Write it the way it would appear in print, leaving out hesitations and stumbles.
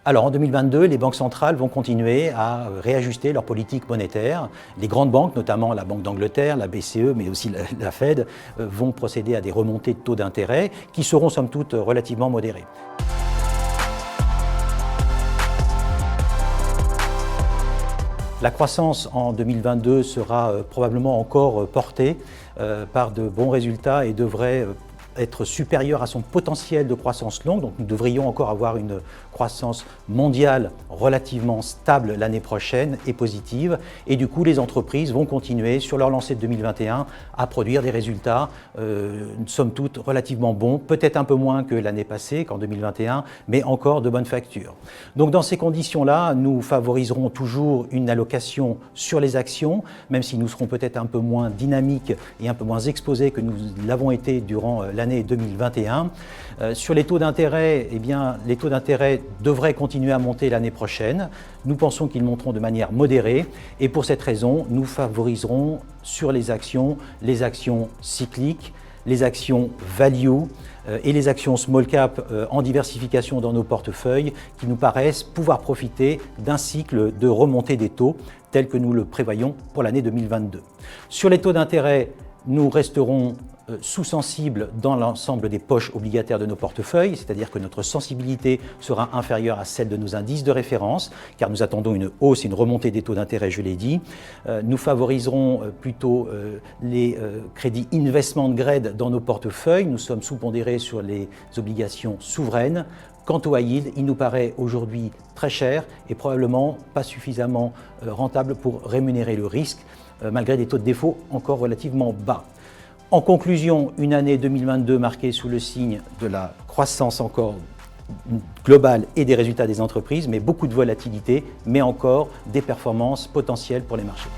Alors en 2022, les banques centrales vont continuer à réajuster leur politique monétaire. Les grandes banques, notamment la Banque d'Angleterre, la BCE, mais aussi la Fed, vont procéder à des remontées de taux d'intérêt qui seront somme toute relativement modérées. La croissance en 2022 sera probablement encore portée par de bons résultats et devrait être supérieure à son potentiel de croissance longue. Donc nous devrions encore avoir une croissance mondiale relativement stable l'année prochaine et positive. Et du coup, les entreprises vont continuer sur leur lancée de 2021 à produire des résultats, somme toute, relativement bons, peut-être un peu moins que l'année passée, qu'en 2021, mais encore de bonne facture. Donc dans ces conditions-là, nous favoriserons toujours une allocation sur les actions, même si nous serons peut-être un peu moins dynamiques et un peu moins exposés que nous l'avons été durant l'année 2021. Sur les taux d'intérêt, eh bien, les taux d'intérêt devraient continuer à monter l'année prochaine. Nous pensons qu'ils monteront de manière modérée et pour cette raison, nous favoriserons sur les actions cycliques, les actions value et les actions small cap en diversification dans nos portefeuilles qui nous paraissent pouvoir profiter d'un cycle de remontée des taux tel que nous le prévoyons pour l'année 2022. Sur les taux d'intérêt, nous resterons sous-sensibles dans l'ensemble des poches obligataires de nos portefeuilles, c'est-à-dire que notre sensibilité sera inférieure à celle de nos indices de référence, car nous attendons une hausse et une remontée des taux d'intérêt, je l'ai dit. Nous favoriserons plutôt les crédits investment grade dans nos portefeuilles. Nous sommes sous-pondérés sur les obligations souveraines. Quant au high yield, il nous paraît aujourd'hui très cher et probablement pas suffisamment rentable pour rémunérer le risque, malgré des taux de défaut encore relativement bas. En conclusion, une année 2022 marquée sous le signe de la croissance encore globale et des résultats des entreprises, mais beaucoup de volatilité, mais encore des performances potentielles pour les marchés.